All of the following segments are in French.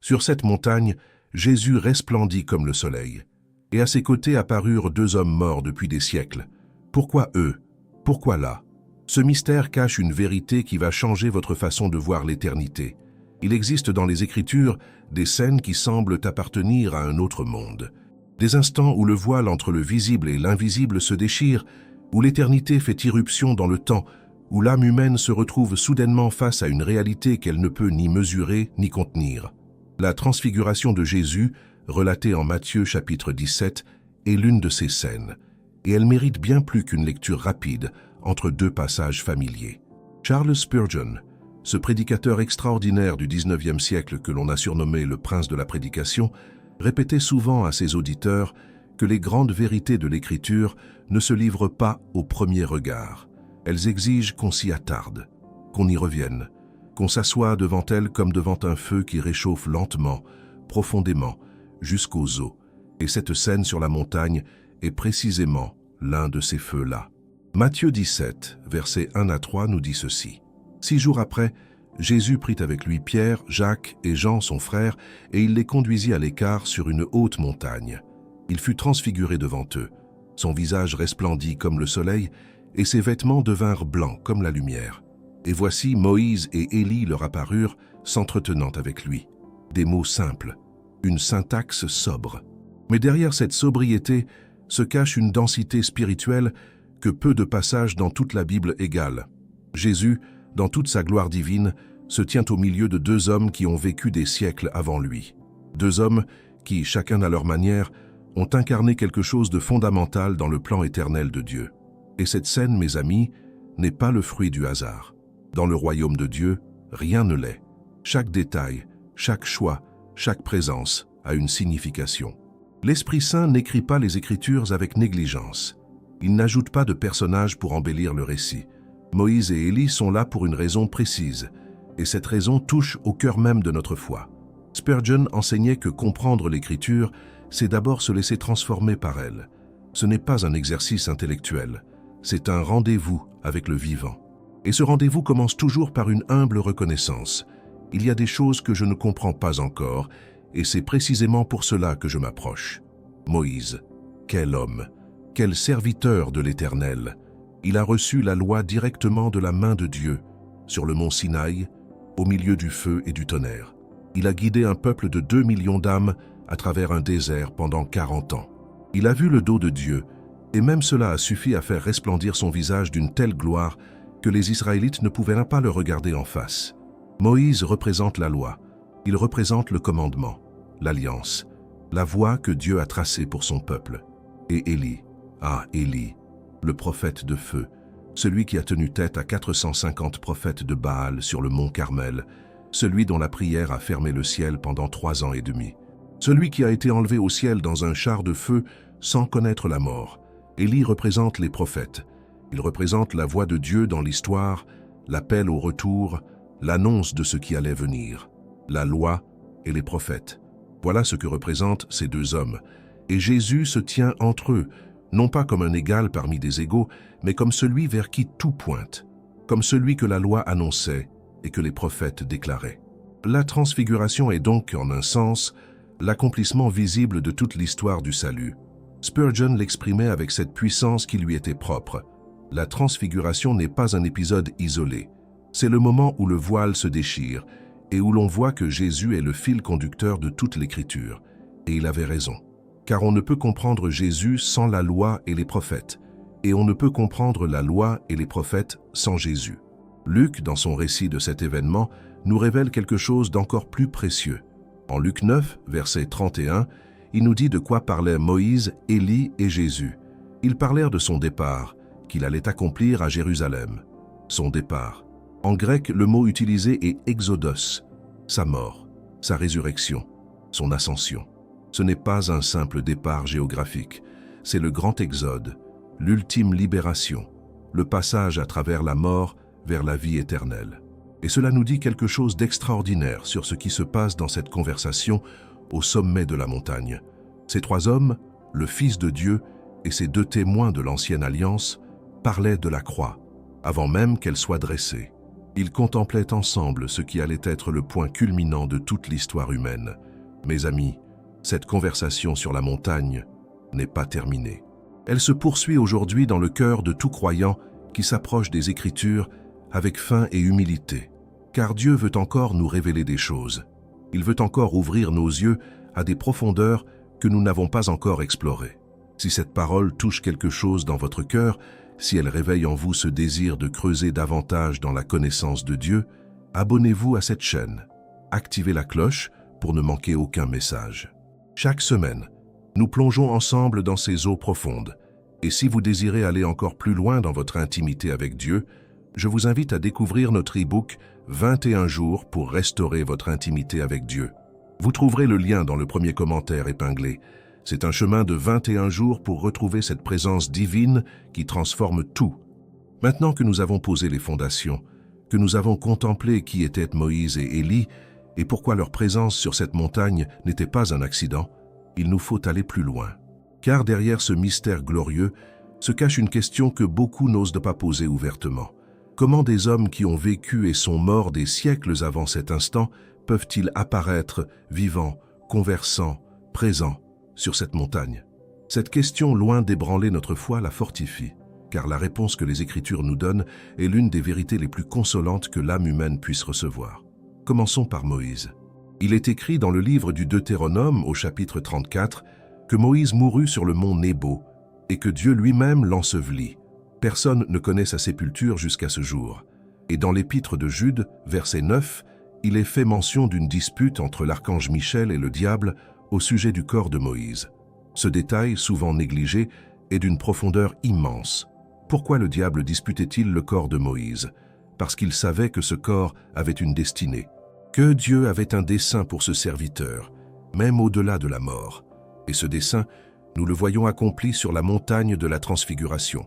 Sur cette montagne, Jésus resplendit comme le soleil. Et à ses côtés apparurent deux hommes morts depuis des siècles. Pourquoi eux? Pourquoi là? Ce mystère cache une vérité qui va changer votre façon de voir l'éternité. Il existe dans les Écritures des scènes qui semblent appartenir à un autre monde. Des instants où le voile entre le visible et l'invisible se déchire, où l'éternité fait irruption dans le temps, où l'âme humaine se retrouve soudainement face à une réalité qu'elle ne peut ni mesurer ni contenir. La transfiguration de Jésus, relatée en Matthieu chapitre 17, est l'une de ces scènes, et elle mérite bien plus qu'une lecture rapide entre deux passages familiers. Charles Spurgeon, ce prédicateur extraordinaire du XIXe siècle que l'on a surnommé le prince de la prédication, répétait souvent à ses auditeurs que les grandes vérités de l'Écriture ne se livrent pas au premier regard. Elles exigent qu'on s'y attarde, qu'on y revienne, qu'on s'assoie devant elles comme devant un feu qui réchauffe lentement, profondément, jusqu'aux os. Et cette scène sur la montagne est précisément l'un de ces feux-là. Matthieu 17, versets 1 à 3 nous dit ceci. 6 jours après, Jésus prit avec lui Pierre, Jacques et Jean son frère, et il les conduisit à l'écart sur une haute montagne. Il fut transfiguré devant eux. Son visage resplendit comme le soleil, et ses vêtements devinrent blancs comme la lumière. Et voici Moïse et Élie leur apparurent, s'entretenant avec lui. Des mots simples, une syntaxe sobre. Mais derrière cette sobriété se cache une densité spirituelle que peu de passages dans toute la Bible égalent. Jésus, dans toute sa gloire divine, se tient au milieu de deux hommes qui ont vécu des siècles avant lui. Deux hommes qui, chacun à leur manière, ont incarné quelque chose de fondamental dans le plan éternel de Dieu. Et cette scène, mes amis, n'est pas le fruit du hasard. Dans le royaume de Dieu, rien ne l'est. Chaque détail, chaque choix, chaque présence a une signification. L'Esprit Saint n'écrit pas les Écritures avec négligence. Il n'ajoute pas de personnages pour embellir le récit. Moïse et Élie sont là pour une raison précise, et cette raison touche au cœur même de notre foi. Spurgeon enseignait que comprendre l'Écriture, c'est d'abord se laisser transformer par elle. Ce n'est pas un exercice intellectuel, c'est un rendez-vous avec le vivant. Et ce rendez-vous commence toujours par une humble reconnaissance. Il y a des choses que je ne comprends pas encore, et c'est précisément pour cela que je m'approche. Moïse, quel homme, quel serviteur de l'Éternel! Il a reçu la loi directement de la main de Dieu, sur le mont Sinaï, au milieu du feu et du tonnerre. Il a guidé un peuple de 2 millions d'âmes à travers un désert pendant 40 ans. Il a vu le dos de Dieu, et même cela a suffi à faire resplendir son visage d'une telle gloire que les Israélites ne pouvaient pas le regarder en face. Moïse représente la loi, il représente le commandement, l'alliance, la voie que Dieu a tracée pour son peuple. Et Élie, Élie, le prophète de feu, celui qui a tenu tête à 450 prophètes de Baal sur le mont Carmel, celui dont la prière a fermé le ciel pendant 3 ans et demi, celui qui a été enlevé au ciel dans un char de feu sans connaître la mort. Élie représente les prophètes. Il représente la voix de Dieu dans l'histoire, l'appel au retour, l'annonce de ce qui allait venir, la loi et les prophètes. Voilà ce que représentent ces deux hommes. Et Jésus se tient entre eux, non pas comme un égal parmi des égaux, mais comme celui vers qui tout pointe, comme celui que la loi annonçait et que les prophètes déclaraient. La transfiguration est donc, en un sens, l'accomplissement visible de toute l'histoire du salut. Spurgeon l'exprimait avec cette puissance qui lui était propre. La transfiguration n'est pas un épisode isolé. C'est le moment où le voile se déchire et où l'on voit que Jésus est le fil conducteur de toute l'Écriture. Et il avait raison. Car on ne peut comprendre Jésus sans la loi et les prophètes, et on ne peut comprendre la loi et les prophètes sans Jésus. Luc, dans son récit de cet événement, nous révèle quelque chose d'encore plus précieux. En Luc 9, verset 31, il nous dit de quoi parlaient Moïse, Élie et Jésus. Ils parlèrent de son départ, qu'il allait accomplir à Jérusalem. Son départ. En grec, le mot utilisé est exodos, sa mort, sa résurrection, son ascension. Ce n'est pas un simple départ géographique, c'est le grand exode, l'ultime libération, le passage à travers la mort vers la vie éternelle. Et cela nous dit quelque chose d'extraordinaire sur ce qui se passe dans cette conversation au sommet de la montagne. Ces 3 hommes, le Fils de Dieu et ces 2 témoins de l'ancienne alliance, parlaient de la croix, avant même qu'elle soit dressée. Ils contemplaient ensemble ce qui allait être le point culminant de toute l'histoire humaine. Mes amis, cette conversation sur la montagne n'est pas terminée. Elle se poursuit aujourd'hui dans le cœur de tout croyant qui s'approche des Écritures avec faim et humilité. Car Dieu veut encore nous révéler des choses. Il veut encore ouvrir nos yeux à des profondeurs que nous n'avons pas encore explorées. Si cette parole touche quelque chose dans votre cœur, si elle réveille en vous ce désir de creuser davantage dans la connaissance de Dieu, abonnez-vous à cette chaîne. Activez la cloche pour ne manquer aucun message. Chaque semaine, nous plongeons ensemble dans ces eaux profondes. Et si vous désirez aller encore plus loin dans votre intimité avec Dieu, je vous invite à découvrir notre e-book 21 jours pour restaurer votre intimité avec Dieu. Vous trouverez le lien dans le premier commentaire épinglé. C'est un chemin de 21 jours pour retrouver cette présence divine qui transforme tout. Maintenant que nous avons posé les fondations, que nous avons contemplé qui étaient Moïse et Élie et pourquoi leur présence sur cette montagne n'était pas un accident, il nous faut aller plus loin. Car derrière ce mystère glorieux se cache une question que beaucoup n'osent pas poser ouvertement. Comment des hommes qui ont vécu et sont morts des siècles avant cet instant peuvent-ils apparaître vivants, conversants, présents sur cette montagne? Cette question, loin d'ébranler notre foi, la fortifie, car la réponse que les Écritures nous donnent est l'une des vérités les plus consolantes que l'âme humaine puisse recevoir. Commençons par Moïse. Il est écrit dans le livre du Deutéronome, au chapitre 34, que Moïse mourut sur le mont Nebo et que Dieu lui-même l'ensevelit. Personne ne connaît sa sépulture jusqu'à ce jour. Et dans l'épître de Jude, verset 9, il est fait mention d'une dispute entre l'archange Michel et le diable au sujet du corps de Moïse. Ce détail, souvent négligé, est d'une profondeur immense. Pourquoi le diable disputait-il le corps de Moïse? Parce qu'il savait que ce corps avait une destinée, que Dieu avait un dessein pour ce serviteur, même au-delà de la mort. Et ce dessein, nous le voyons accompli sur la montagne de la Transfiguration.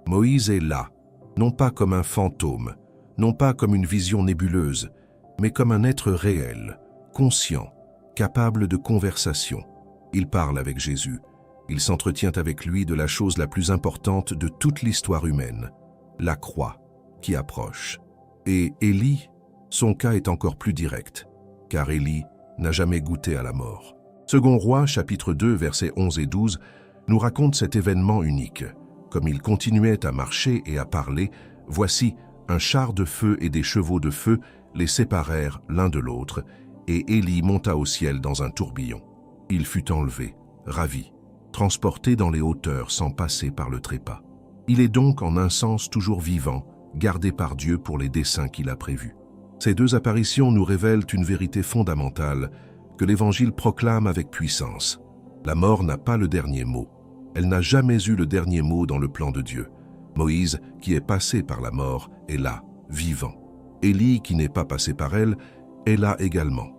Moïse est là, non pas comme un fantôme, non pas comme une vision nébuleuse, mais comme un être réel, conscient, capable de conversation. Il parle avec Jésus. Il s'entretient avec lui de la chose la plus importante de toute l'histoire humaine, la croix, qui approche. Et Élie, son cas est encore plus direct, car Élie n'a jamais goûté à la mort. Second Roi, chapitre 2, versets 11 et 12, nous raconte cet événement unique. Comme il continuait à marcher et à parler, voici, un char de feu et des chevaux de feu les séparèrent l'un de l'autre, et Élie monta au ciel dans un tourbillon. Il fut enlevé, ravi, transporté dans les hauteurs sans passer par le trépas. Il est donc en un sens toujours vivant, gardé par Dieu pour les desseins qu'il a prévus. Ces deux apparitions nous révèlent une vérité fondamentale que l'Évangile proclame avec puissance. La mort n'a pas le dernier mot. Elle n'a jamais eu le dernier mot dans le plan de Dieu. Moïse, qui est passé par la mort, est là, vivant. Élie, qui n'est pas passé par elle, est là également.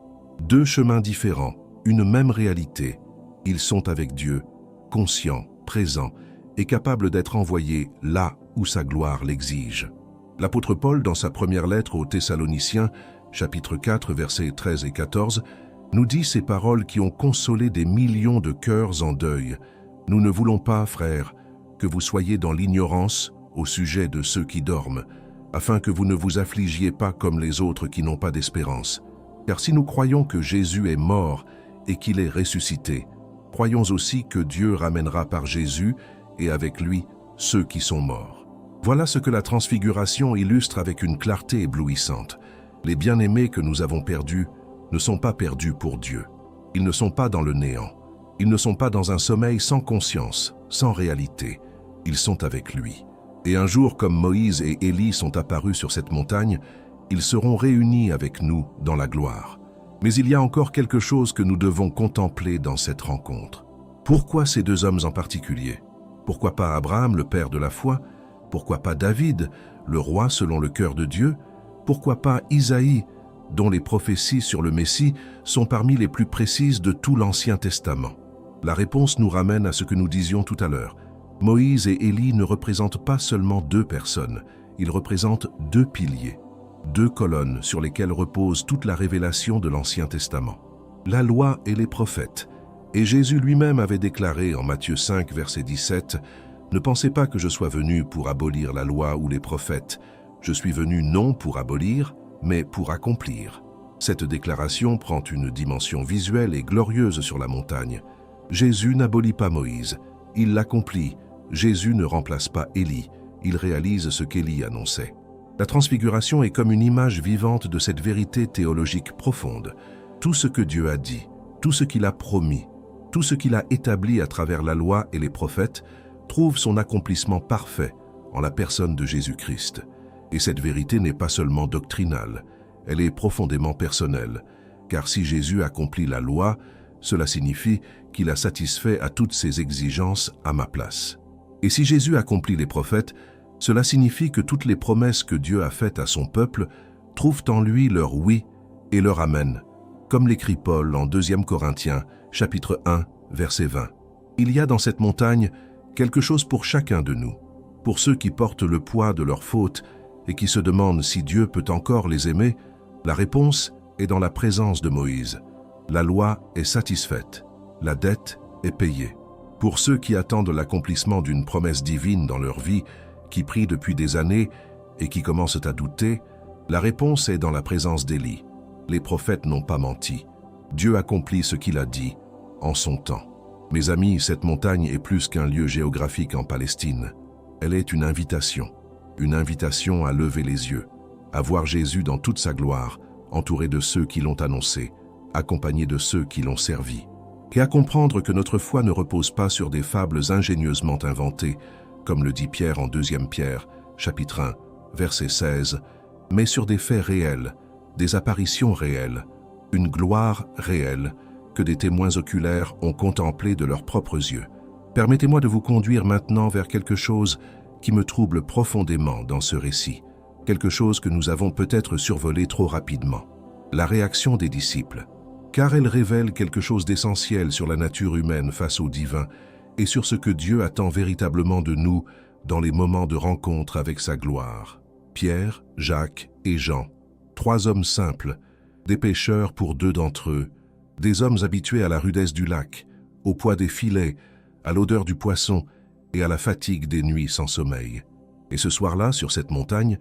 Deux chemins différents, une même réalité. Ils sont avec Dieu, conscients, présents et capables d'être envoyés là où sa gloire l'exige. L'apôtre Paul, dans sa première lettre aux Thessaloniciens, chapitre 4, versets 13 et 14, nous dit ces paroles qui ont consolé des millions de cœurs en deuil. Nous ne voulons pas, frères, que vous soyez dans l'ignorance au sujet de ceux qui dorment, afin que vous ne vous affligiez pas comme les autres qui n'ont pas d'espérance. Car si nous croyons que Jésus est mort et qu'il est ressuscité, croyons aussi que Dieu ramènera par Jésus et avec lui ceux qui sont morts. Voilà ce que la Transfiguration illustre avec une clarté éblouissante. Les bien-aimés que nous avons perdus ne sont pas perdus pour Dieu. Ils ne sont pas dans le néant. Ils ne sont pas dans un sommeil sans conscience, sans réalité. Ils sont avec lui. Et un jour, comme Moïse et Élie sont apparus sur cette montagne, ils seront réunis avec nous dans la gloire. Mais il y a encore quelque chose que nous devons contempler dans cette rencontre. Pourquoi ces deux hommes en particulier? Pourquoi pas Abraham, le père de la foi? Pourquoi pas David, le roi selon le cœur de Dieu? Pourquoi pas Isaïe, dont les prophéties sur le Messie sont parmi les plus précises de tout l'Ancien Testament? La réponse nous ramène à ce que nous disions tout à l'heure. Moïse et Élie ne représentent pas seulement deux personnes, ils représentent deux piliers, deux colonnes sur lesquelles repose toute la révélation de l'Ancien Testament. La loi et les prophètes. Et Jésus lui-même avait déclaré en Matthieu 5, verset 17, « Ne pensez pas que je sois venu pour abolir la loi ou les prophètes. Je suis venu non pour abolir, mais pour accomplir. Cette déclaration prend une dimension visuelle et glorieuse sur la montagne. Jésus n'abolit pas Moïse, il l'accomplit. Jésus ne remplace pas Élie, il réalise ce qu'Élie annonçait. La transfiguration est comme une image vivante de cette vérité théologique profonde. Tout ce que Dieu a dit, tout ce qu'il a promis, tout ce qu'il a établi à travers la loi et les prophètes trouve son accomplissement parfait en la personne de Jésus-Christ. Et cette vérité n'est pas seulement doctrinale, elle est profondément personnelle, car si Jésus accomplit la loi, cela signifie qu'il a satisfait à toutes ses exigences à ma place. Et si Jésus accomplit les prophètes, cela signifie que toutes les promesses que Dieu a faites à son peuple trouvent en lui leur oui et leur amen, comme l'écrit Paul en 2 Corinthiens, chapitre 1, verset 20. Il y a dans cette montagne quelque chose pour chacun de nous, pour ceux qui portent le poids de leurs fautes et qui se demandent si Dieu peut encore les aimer. La réponse est dans la présence de Moïse. La loi est satisfaite, la dette est payée. Pour ceux qui attendent l'accomplissement d'une promesse divine dans leur vie, qui prient depuis des années et qui commencent à douter, la réponse est dans la présence d'Élie. Les prophètes n'ont pas menti. Dieu accomplit ce qu'il a dit en son temps. Mes amis, cette montagne est plus qu'un lieu géographique en Palestine. Elle est une invitation à lever les yeux, à voir Jésus dans toute sa gloire, entouré de ceux qui l'ont annoncé, accompagné de ceux qui l'ont servi, et à comprendre que notre foi ne repose pas sur des fables ingénieusement inventées, comme le dit Pierre en 2 Pierre, chapitre 1, verset 16, mais sur des faits réels, des apparitions réelles, une gloire réelle que des témoins oculaires ont contemplé de leurs propres yeux. Permettez-moi de vous conduire maintenant vers quelque chose qui me trouble profondément dans ce récit, quelque chose que nous avons peut-être survolé trop rapidement, la réaction des disciples, car elle révèle quelque chose d'essentiel sur la nature humaine face au divin et sur ce que Dieu attend véritablement de nous dans les moments de rencontre avec sa gloire. Pierre, Jacques et Jean, 3 hommes simples, des pêcheurs pour 2 d'entre eux, des hommes habitués à la rudesse du lac, au poids des filets, à l'odeur du poisson et à la fatigue des nuits sans sommeil. Et ce soir-là, sur cette montagne,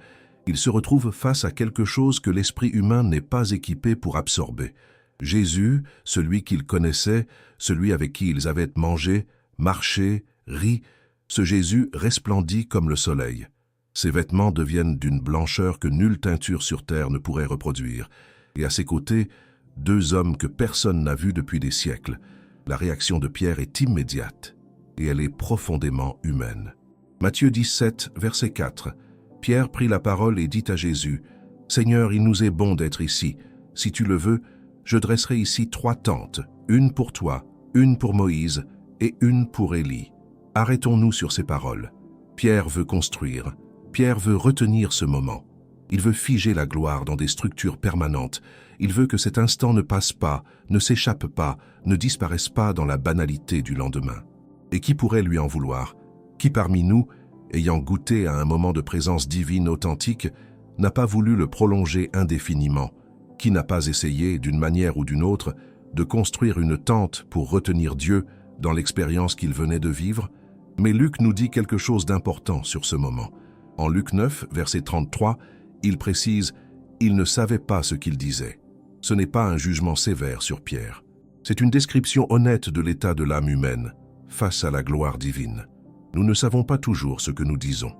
ils se retrouvent face à quelque chose que l'esprit humain n'est pas équipé pour absorber. Jésus, celui qu'ils connaissaient, celui avec qui ils avaient mangé, marché, ri, ce Jésus resplendit comme le soleil. Ses vêtements deviennent d'une blancheur que nulle teinture sur terre ne pourrait reproduire. Et à ses côtés, 2 hommes que personne n'a vus depuis des siècles. La réaction de Pierre est immédiate et elle est profondément humaine. Matthieu 17, verset 4. Pierre prit la parole et dit à Jésus, « Seigneur, il nous est bon d'être ici. Si tu le veux, je dresserai ici 3 tentes, une pour toi, une pour Moïse et une pour Élie. » Arrêtons-nous sur ces paroles. Pierre veut construire. Pierre veut retenir ce moment. Il veut figer la gloire dans des structures permanentes. Il veut que cet instant ne passe pas, ne s'échappe pas, ne disparaisse pas dans la banalité du lendemain. Et qui pourrait lui en vouloir? Qui parmi nous, ayant goûté à un moment de présence divine authentique, n'a pas voulu le prolonger indéfiniment? Qui n'a pas essayé, d'une manière ou d'une autre, de construire une tente pour retenir Dieu dans l'expérience qu'il venait de vivre? Mais Luc nous dit quelque chose d'important sur ce moment. En Luc 9, verset 33, il précise « Il ne savait pas ce qu'il disait ». Ce n'est pas un jugement sévère sur Pierre. C'est une description honnête de l'état de l'âme humaine face à la gloire divine. Nous ne savons pas toujours ce que nous disons.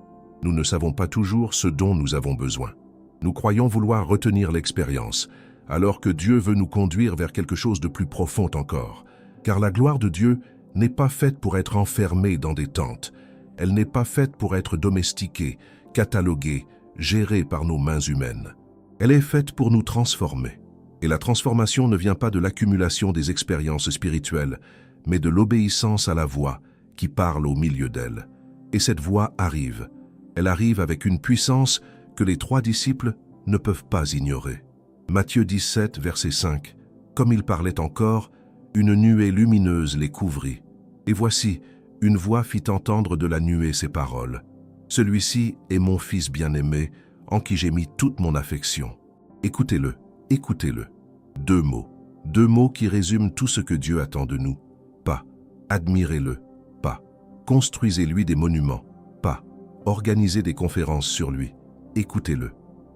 Nous ne savons pas toujours ce dont nous avons besoin. Nous croyons vouloir retenir l'expérience, alors que Dieu veut nous conduire vers quelque chose de plus profond encore. Car la gloire de Dieu n'est pas faite pour être enfermée dans des tentes. Elle n'est pas faite pour être domestiquée, cataloguée, gérée par nos mains humaines. Elle est faite pour nous transformer. Et la transformation ne vient pas de l'accumulation des expériences spirituelles, mais de l'obéissance à la voix qui parle au milieu d'elle. Et cette voix arrive. Elle arrive avec une puissance que les 3 disciples ne peuvent pas ignorer. Matthieu 17, verset 5. Comme il parlait encore, une nuée lumineuse les couvrit. Et voici, une voix fit entendre de la nuée ces paroles. Celui-ci est mon fils bien-aimé, en qui j'ai mis toute mon affection. Écoutez-le, écoutez-le. 2 mots qui résument tout ce que Dieu attend de nous. Pas admirez-le, pas construisez-lui des monuments, pas organisez des conférences sur lui, Écoutez-le.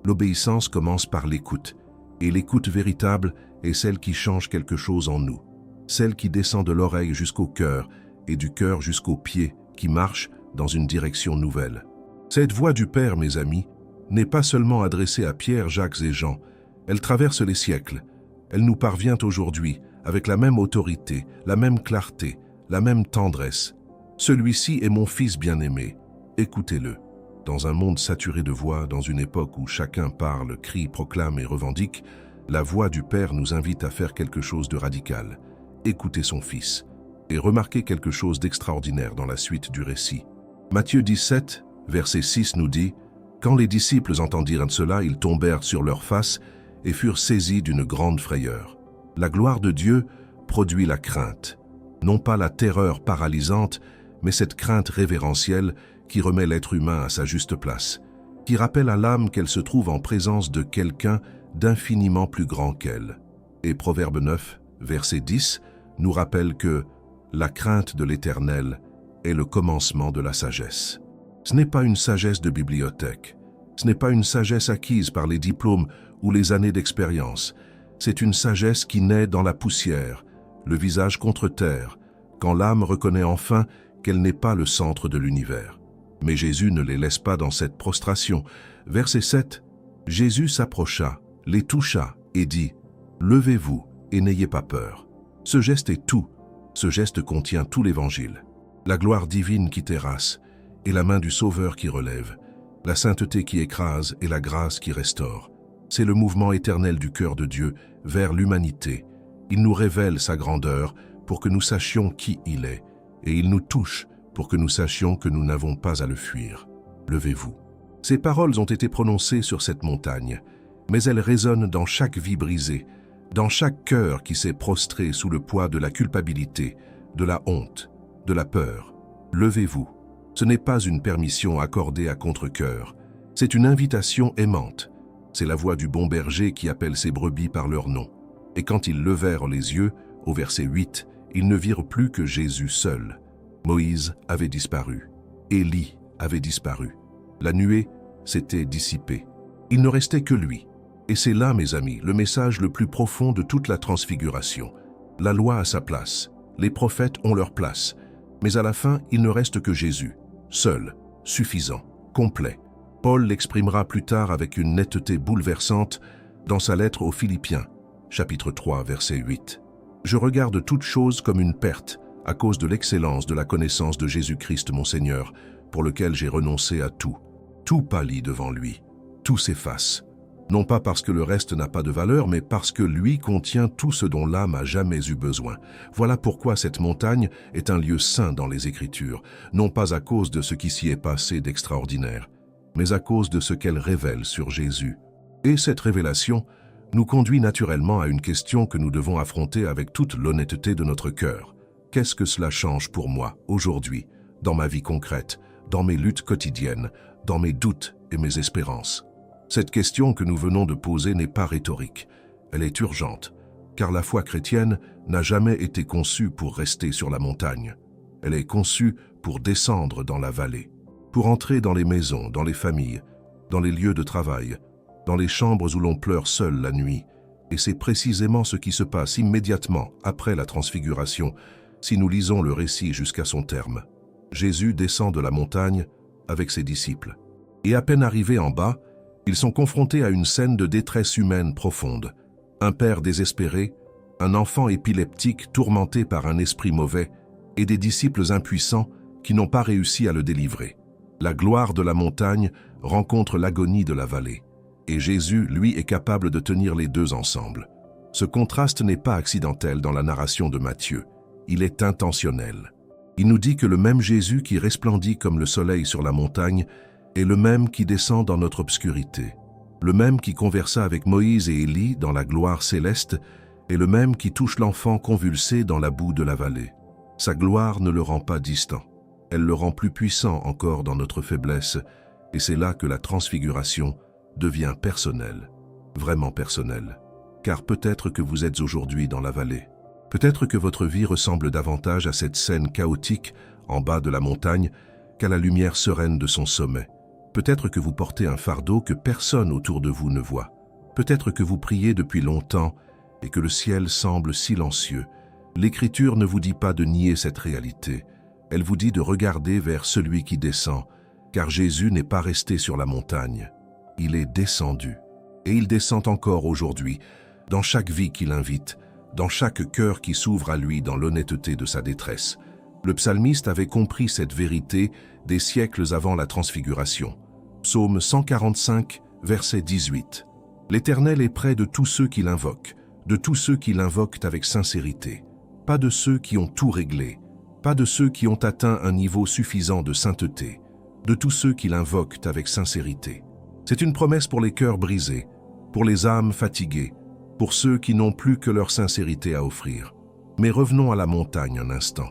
L'obéissance commence par l'écoute, et l'écoute véritable est celle qui change quelque chose en nous, celle qui descend de l'oreille jusqu'au cœur et du cœur jusqu'aux pieds, qui marche dans une direction nouvelle. Cette voix du Père, mes amis, n'est pas seulement adressée à Pierre, Jacques et Jean, elle traverse les siècles. Elle nous parvient aujourd'hui avec la même autorité, la même clarté, la même tendresse. Celui-ci est mon Fils bien-aimé, écoutez-le. Dans un monde saturé de voix, dans une époque où chacun parle, crie, proclame et revendique, la voix du Père nous invite à faire quelque chose de radical. Écoutez son Fils et remarquez quelque chose d'extraordinaire dans la suite du récit. Matthieu 17, verset 6 nous dit « Quand les disciples entendirent cela, ils tombèrent sur leurs faces et furent saisis d'une grande frayeur. » La gloire de Dieu produit la crainte, non pas la terreur paralysante, mais cette crainte révérentielle qui remet l'être humain à sa juste place, qui rappelle à l'âme qu'elle se trouve en présence de quelqu'un d'infiniment plus grand qu'elle. Et Proverbe 9, verset 10, nous rappelle que la crainte de l'Éternel est le commencement de la sagesse. Ce n'est pas une sagesse de bibliothèque, ce n'est pas une sagesse acquise par les diplômes ou les années d'expérience, c'est une sagesse qui naît dans la poussière, le visage contre terre, quand l'âme reconnaît enfin qu'elle n'est pas le centre de l'univers. Mais Jésus ne les laisse pas dans cette prostration. Verset 7, Jésus s'approcha, les toucha et dit « Levez-vous et n'ayez pas peur ». Ce geste est tout. Ce geste contient tout l'Évangile. La gloire divine qui terrasse et la main du Sauveur qui relève, la sainteté qui écrase et la grâce qui restaure. C'est le mouvement éternel du cœur de Dieu vers l'humanité. Il nous révèle sa grandeur pour que nous sachions qui il est, et il nous touche pour que nous sachions que nous n'avons pas à le fuir. Levez-vous. Ces paroles ont été prononcées sur cette montagne, mais elles résonnent dans chaque vie brisée, dans chaque cœur qui s'est prostré sous le poids de la culpabilité, de la honte, de la peur. Levez-vous. Ce n'est pas une permission accordée à contre-cœur, c'est une invitation aimante. C'est la voix du bon berger qui appelle ses brebis par leur nom. Et quand ils levèrent les yeux, au verset 8, ils ne virent plus que Jésus seul. Moïse avait disparu. Élie avait disparu. La nuée s'était dissipée. Il ne restait que lui. Et c'est là, mes amis, le message le plus profond de toute la transfiguration. La loi a sa place, les prophètes ont leur place, mais à la fin, il ne reste que Jésus, seul, suffisant, complet. Paul l'exprimera plus tard avec une netteté bouleversante dans sa lettre aux Philippiens, chapitre 3, verset 8. « Je regarde toute chose comme une perte à cause de l'excellence de la connaissance de Jésus-Christ mon Seigneur, pour lequel j'ai renoncé à tout. Tout pâlit devant lui, tout s'efface. Non pas parce que le reste n'a pas de valeur, mais parce que lui contient tout ce dont l'âme a jamais eu besoin. Voilà pourquoi cette montagne est un lieu saint dans les Écritures, non pas à cause de ce qui s'y est passé d'extraordinaire, mais à cause de ce qu'elle révèle sur Jésus. Et cette révélation nous conduit naturellement à une question que nous devons affronter avec toute l'honnêteté de notre cœur. Qu'est-ce que cela change pour moi, aujourd'hui, dans ma vie concrète, dans mes luttes quotidiennes, dans mes doutes et mes espérances? Cette question que nous venons de poser n'est pas rhétorique, elle est urgente, car la foi chrétienne n'a jamais été conçue pour rester sur la montagne. Elle est conçue pour descendre dans la vallée, pour entrer dans les maisons, dans les familles, dans les lieux de travail, dans les chambres où l'on pleure seul la nuit. Et c'est précisément ce qui se passe immédiatement après la transfiguration, si nous lisons le récit jusqu'à son terme. Jésus descend de la montagne avec ses disciples. Et à peine arrivés en bas, ils sont confrontés à une scène de détresse humaine profonde. Un père désespéré, un enfant épileptique tourmenté par un esprit mauvais et des disciples impuissants qui n'ont pas réussi à le délivrer. La gloire de la montagne rencontre l'agonie de la vallée. Et Jésus, lui, est capable de tenir les deux ensemble. Ce contraste n'est pas accidentel dans la narration de Matthieu. Il est intentionnel. Il nous dit que le même Jésus qui resplendit comme le soleil sur la montagne est le même qui descend dans notre obscurité. Le même qui conversa avec Moïse et Élie dans la gloire céleste est le même qui touche l'enfant convulsé dans la boue de la vallée. Sa gloire ne le rend pas distant. Elle le rend plus puissant encore dans notre faiblesse, et c'est là que la transfiguration devient personnelle, vraiment personnelle. Car peut-être que vous êtes aujourd'hui dans la vallée. Peut-être que votre vie ressemble davantage à cette scène chaotique en bas de la montagne qu'à la lumière sereine de son sommet. Peut-être que vous portez un fardeau que personne autour de vous ne voit. Peut-être que vous priez depuis longtemps et que le ciel semble silencieux. L'Écriture ne vous dit pas de nier cette réalité. Elle vous dit de regarder vers celui qui descend, car Jésus n'est pas resté sur la montagne. Il est descendu. Et il descend encore aujourd'hui, dans chaque vie qu'il invite, dans chaque cœur qui s'ouvre à lui dans l'honnêteté de sa détresse. Le psalmiste avait compris cette vérité des siècles avant la transfiguration. Psaume 145, verset 18. L'Éternel est près de tous ceux qui l'invoquent, de tous ceux qui l'invoquent avec sincérité. Pas de ceux qui ont tout réglé, pas de ceux qui ont atteint un niveau suffisant de sainteté, de tous ceux qui l'invoquent avec sincérité. C'est une promesse pour les cœurs brisés, pour les âmes fatiguées, pour ceux qui n'ont plus que leur sincérité à offrir. Mais revenons à la montagne un instant,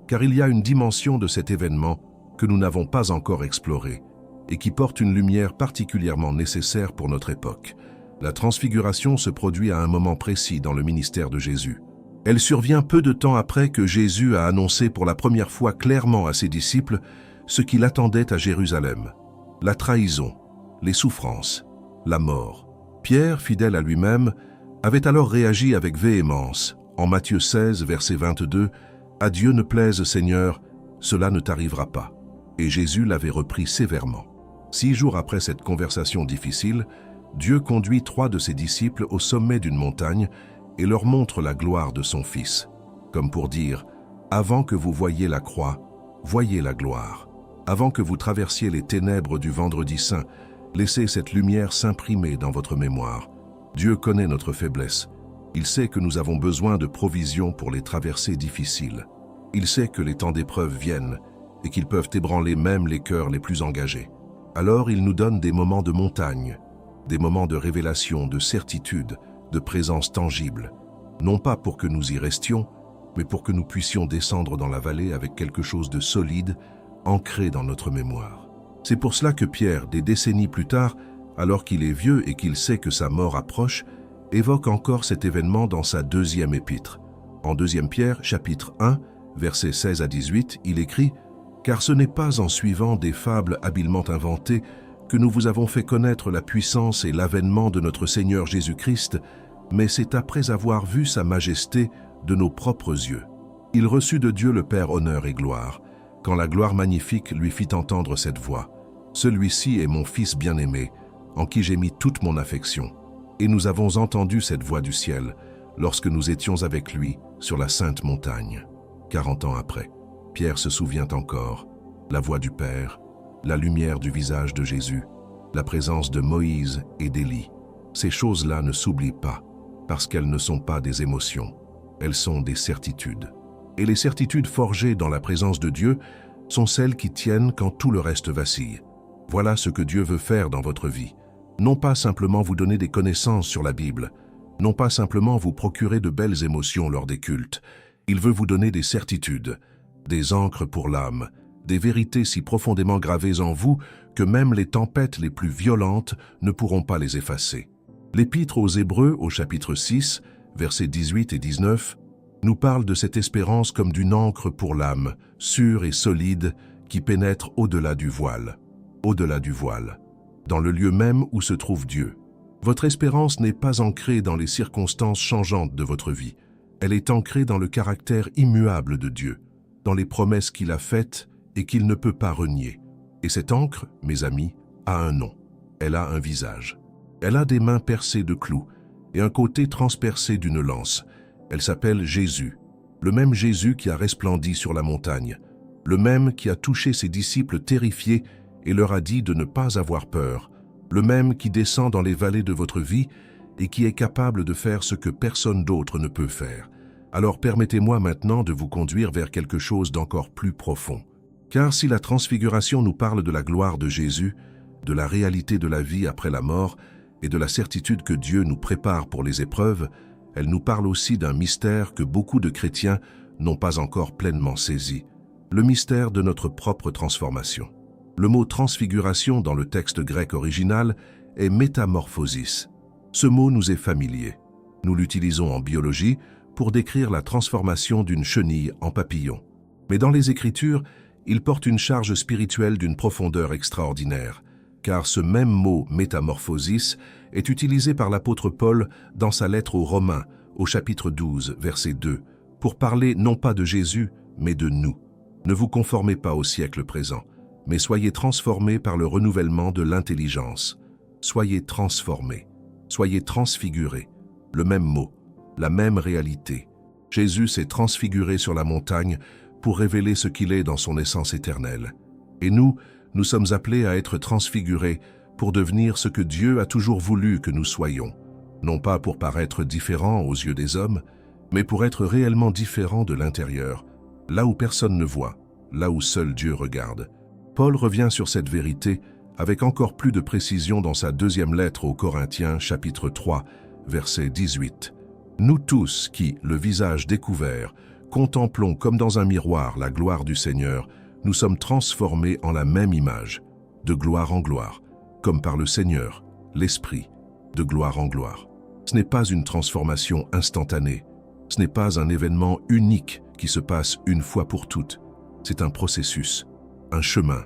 car il y a une dimension de cet événement que nous n'avons pas encore explorée et qui porte une lumière particulièrement nécessaire pour notre époque. La transfiguration se produit à un moment précis dans le ministère de Jésus. Elle survient peu de temps après que Jésus a annoncé pour la première fois clairement à ses disciples ce qui l'attendait à Jérusalem: la trahison, les souffrances, la mort. Pierre, fidèle à lui-même, avait alors réagi avec véhémence. En Matthieu 16, verset 22, « À Dieu ne plaise, Seigneur, cela ne t'arrivera pas. » Et Jésus l'avait repris sévèrement. 6 jours après cette conversation difficile, Dieu conduit 3 de ses disciples au sommet d'une montagne et leur montre la gloire de son Fils, comme pour dire « Avant que vous voyiez la croix, voyez la gloire. Avant que vous traversiez les ténèbres du Vendredi Saint, laissez cette lumière s'imprimer dans votre mémoire. Dieu connaît notre faiblesse. Il sait que nous avons besoin de provisions pour les traversées difficiles. Il sait que les temps d'épreuve viennent et qu'ils peuvent ébranler même les cœurs les plus engagés. Alors il nous donne des moments de montagne, des moments de révélation, de certitude, de présence tangible, non pas pour que nous y restions, mais pour que nous puissions descendre dans la vallée avec quelque chose de solide, ancré dans notre mémoire. C'est pour cela que Pierre, des décennies plus tard, alors qu'il est vieux et qu'il sait que sa mort approche, évoque encore cet événement dans sa 2e épître. En 2 Pierre, chapitre 1, versets 16 à 18, il écrit « Car ce n'est pas en suivant des fables habilement inventées que nous vous avons fait connaître la puissance et l'avènement de notre Seigneur Jésus-Christ, mais c'est après avoir vu sa majesté de nos propres yeux. Il reçut de Dieu le Père honneur et gloire, quand la gloire magnifique lui fit entendre cette voix. Celui-ci est mon Fils bien-aimé, en qui j'ai mis toute mon affection. Et nous avons entendu cette voix du ciel, lorsque nous étions avec lui sur la sainte montagne. » 40 ans après, Pierre se souvient encore, la voix du Père, la lumière du visage de Jésus, la présence de Moïse et d'Élie. Ces choses-là ne s'oublient pas, parce qu'elles ne sont pas des émotions, elles sont des certitudes. Et les certitudes forgées dans la présence de Dieu sont celles qui tiennent quand tout le reste vacille. Voilà ce que Dieu veut faire dans votre vie. Non pas simplement vous donner des connaissances sur la Bible, non pas simplement vous procurer de belles émotions lors des cultes. Il veut vous donner des certitudes, des ancres pour l'âme, des vérités si profondément gravées en vous que même les tempêtes les plus violentes ne pourront pas les effacer. L'Épître aux Hébreux, au chapitre 6, versets 18 et 19, nous parle de cette espérance comme d'une ancre pour l'âme, sûre et solide, qui pénètre au-delà du voile. Au-delà du voile, dans le lieu même où se trouve Dieu. Votre espérance n'est pas ancrée dans les circonstances changeantes de votre vie. Elle est ancrée dans le caractère immuable de Dieu, dans les promesses qu'il a faites et qu'il ne peut pas renier. Et cette ancre, mes amis, a un nom. Elle a un visage. Elle a des mains percées de clous et un côté transpercé d'une lance. Elle s'appelle Jésus, le même Jésus qui a resplendi sur la montagne, le même qui a touché ses disciples terrifiés et leur a dit de ne pas avoir peur, le même qui descend dans les vallées de votre vie et qui est capable de faire ce que personne d'autre ne peut faire. Alors permettez-moi maintenant de vous conduire vers quelque chose d'encore plus profond. Car si la transfiguration nous parle de la gloire de Jésus, de la réalité de la vie après la mort et de la certitude que Dieu nous prépare pour les épreuves, elle nous parle aussi d'un mystère que beaucoup de chrétiens n'ont pas encore pleinement saisi, le mystère de notre propre transformation. Le mot transfiguration dans le texte grec original est métamorphosis. Ce mot nous est familier. Nous l'utilisons en biologie pour décrire la transformation d'une chenille en papillon. Mais dans les Écritures, il porte une charge spirituelle d'une profondeur extraordinaire. car ce même mot « métamorphosis » est utilisé par l'apôtre Paul dans sa lettre aux Romains, au chapitre 12, verset 2, pour parler non pas de Jésus, mais de nous. Ne vous conformez pas au siècle présent, mais soyez transformés par le renouvellement de l'intelligence. Soyez transformés, soyez transfigurés. Le même mot, la même réalité. Jésus s'est transfiguré sur la montagne pour révéler ce qu'il est dans son essence éternelle. Et nous sommes appelés à être transfigurés pour devenir ce que Dieu a toujours voulu que nous soyons. Non pas pour paraître différents aux yeux des hommes, mais pour être réellement différents de l'intérieur, là où personne ne voit, là où seul Dieu regarde. Paul revient sur cette vérité avec encore plus de précision dans sa deuxième lettre aux Corinthiens, chapitre 3, verset 18. Nous tous qui, le visage découvert, contemplons comme dans un miroir la gloire du Seigneur, nous sommes transformés en la même image, de gloire en gloire, comme par le Seigneur, l'Esprit, de gloire en gloire. Ce n'est pas une transformation instantanée, ce n'est pas un événement unique qui se passe une fois pour toutes. C'est un processus, un chemin,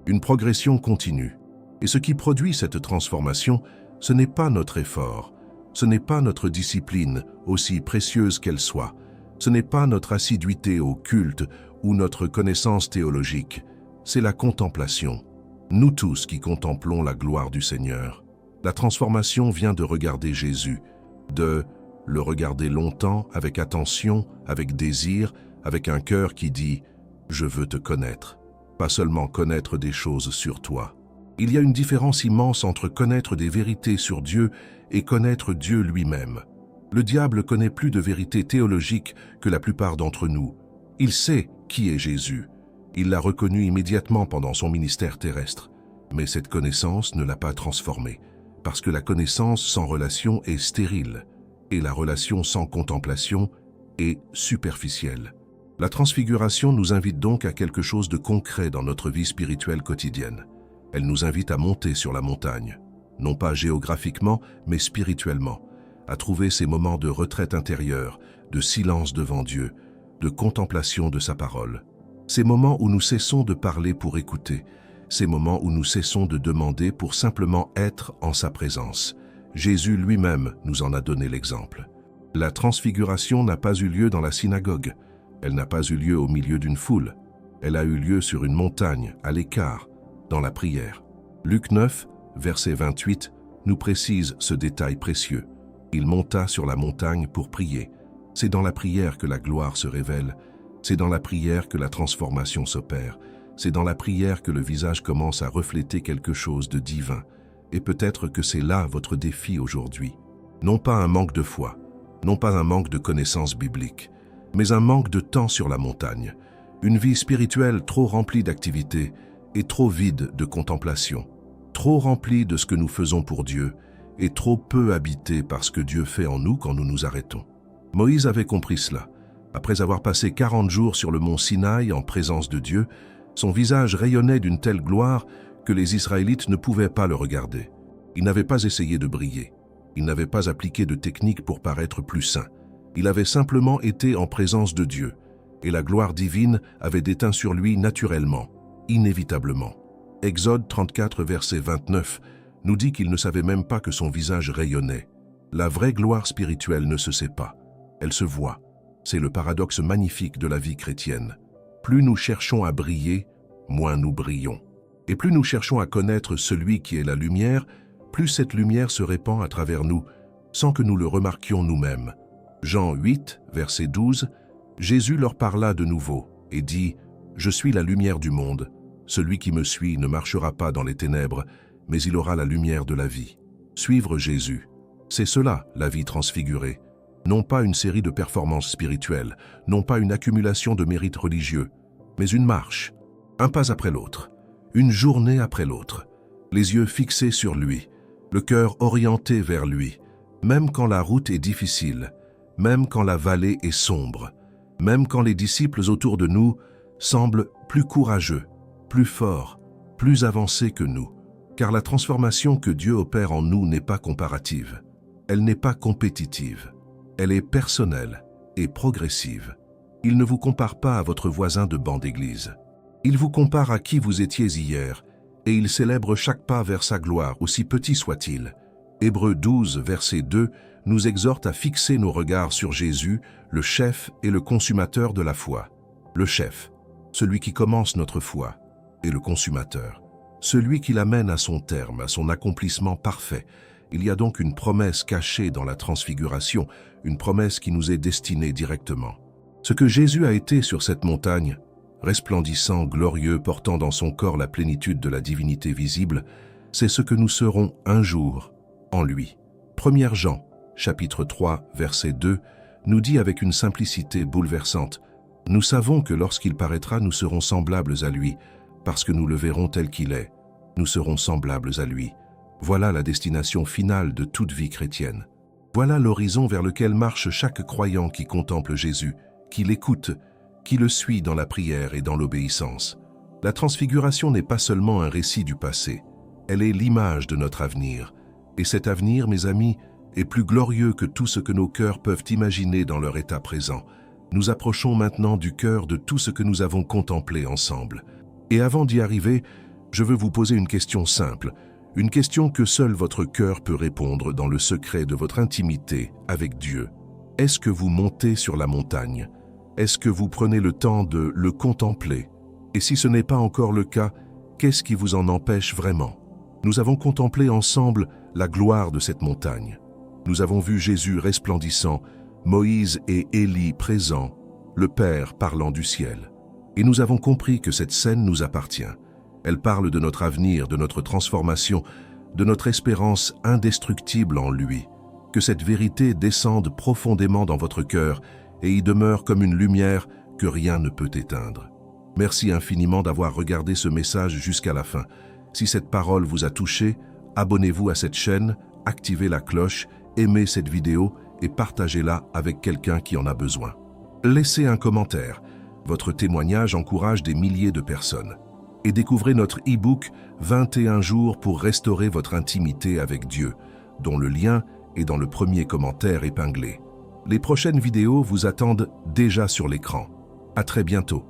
une progression continue. Et ce qui produit cette transformation, ce n'est pas notre effort, ce n'est pas notre discipline, aussi précieuse qu'elle soit, ce n'est pas notre assiduité au culte ou notre connaissance théologique, c'est la contemplation. Nous tous qui contemplons la gloire du Seigneur. La transformation vient de regarder Jésus, de le regarder longtemps, avec attention, avec désir, avec un cœur qui dit « Je veux te connaître », pas seulement connaître des choses sur toi. Il y a une différence immense entre connaître des vérités sur Dieu et connaître Dieu lui-même. Le diable connaît plus de vérités théologiques que la plupart d'entre nous. Il sait qui est Jésus. Il l'a reconnu immédiatement pendant son ministère terrestre. Mais cette connaissance ne l'a pas transformé, parce que la connaissance sans relation est stérile, et la relation sans contemplation est superficielle. La transfiguration nous invite donc à quelque chose de concret dans notre vie spirituelle quotidienne. Elle nous invite à monter sur la montagne, non pas géographiquement, mais spirituellement, à trouver ces moments de retraite intérieure, de silence devant Dieu, de contemplation de sa parole. Ces moments où nous cessons de parler pour écouter, ces moments où nous cessons de demander pour simplement être en sa présence. Jésus lui-même nous en a donné l'exemple. La transfiguration n'a pas eu lieu dans la synagogue, elle n'a pas eu lieu au milieu d'une foule, elle a eu lieu sur une montagne, à l'écart, dans la prière. Luc 9, verset 28, nous précise ce détail précieux. Il monta sur la montagne pour prier. C'est dans la prière que la gloire se révèle, c'est dans la prière que la transformation s'opère, c'est dans la prière que le visage commence à refléter quelque chose de divin. Et peut-être que c'est là votre défi aujourd'hui. Non pas un manque de foi, non pas un manque de connaissances bibliques, mais un manque de temps sur la montagne, une vie spirituelle trop remplie d'activités et trop vide de contemplation, trop remplie de ce que nous faisons pour Dieu et trop peu habitée par ce que Dieu fait en nous quand nous nous arrêtons. Moïse avait compris cela. Après avoir passé 40 jours sur le mont Sinaï en présence de Dieu, son visage rayonnait d'une telle gloire que les Israélites ne pouvaient pas le regarder. Il n'avait pas essayé de briller. Il n'avait pas appliqué de technique pour paraître plus saint. Il avait simplement été en présence de Dieu, et la gloire divine avait déteint sur lui naturellement, inévitablement. Exode 34, verset 29, nous dit qu'il ne savait même pas que son visage rayonnait. La vraie gloire spirituelle ne se sait pas, elle se voit. C'est le paradoxe magnifique de la vie chrétienne. Plus nous cherchons à briller, moins nous brillons. Et plus nous cherchons à connaître celui qui est la lumière, plus cette lumière se répand à travers nous, sans que nous le remarquions nous-mêmes. Jean 8, verset 12, Jésus leur parla de nouveau et dit « Je suis la lumière du monde. Celui qui me suit ne marchera pas dans les ténèbres, mais il aura la lumière de la vie. » Suivre Jésus, c'est cela la vie transfigurée. Non pas une série de performances spirituelles, non pas une accumulation de mérites religieux, mais une marche, un pas après l'autre, une journée après l'autre, les yeux fixés sur lui, le cœur orienté vers lui, même quand la route est difficile, même quand la vallée est sombre, même quand les disciples autour de nous semblent plus courageux, plus forts, plus avancés que nous, car la transformation que Dieu opère en nous n'est pas comparative, elle n'est pas compétitive, elle est personnelle et progressive. Il ne vous compare pas à votre voisin de banc d'église. Il vous compare à qui vous étiez hier et il célèbre chaque pas vers sa gloire, aussi petit soit-il. Hébreux 12, verset 2, nous exhorte à fixer nos regards sur Jésus, le chef et le consommateur de la foi. Le chef, celui qui commence notre foi, et le consommateur, celui qui l'amène à son terme, à son accomplissement parfait. Il y a donc une promesse cachée dans la transfiguration, une promesse qui nous est destinée directement. Ce que Jésus a été sur cette montagne, resplendissant, glorieux, portant dans son corps la plénitude de la divinité visible, c'est ce que nous serons un jour en lui. 1 Jean, chapitre 3, verset 2, nous dit avec une simplicité bouleversante: « Nous savons que lorsqu'il paraîtra, nous serons semblables à lui, parce que nous le verrons tel qu'il est. Nous serons semblables à lui. » Voilà la destination finale de toute vie chrétienne. Voilà l'horizon vers lequel marche chaque croyant qui contemple Jésus, qui l'écoute, qui le suit dans la prière et dans l'obéissance. La transfiguration n'est pas seulement un récit du passé, elle est l'image de notre avenir. Et cet avenir, mes amis, est plus glorieux que tout ce que nos cœurs peuvent imaginer dans leur état présent. Nous approchons maintenant du cœur de tout ce que nous avons contemplé ensemble. Et avant d'y arriver, je veux vous poser une question simple, une question que seul votre cœur peut répondre dans le secret de votre intimité avec Dieu. Est-ce que vous montez sur la montagne? Est-ce que vous prenez le temps de le contempler? Et si ce n'est pas encore le cas, qu'est-ce qui vous en empêche vraiment? Nous avons contemplé ensemble la gloire de cette montagne. Nous avons vu Jésus resplendissant, Moïse et Élie présents, le Père parlant du ciel. Et nous avons compris que cette scène nous appartient. Elle parle de notre avenir, de notre transformation, de notre espérance indestructible en lui. Que cette vérité descende profondément dans votre cœur et y demeure comme une lumière que rien ne peut éteindre. Merci infiniment d'avoir regardé ce message jusqu'à la fin. Si cette parole vous a touché, abonnez-vous à cette chaîne, activez la cloche, aimez cette vidéo et partagez-la avec quelqu'un qui en a besoin. Laissez un commentaire. Votre témoignage encourage des milliers de personnes. Et découvrez notre e-book 21 jours pour restaurer votre intimité avec Dieu, dont le lien est dans le premier commentaire épinglé. Les prochaines vidéos vous attendent déjà sur l'écran. À très bientôt.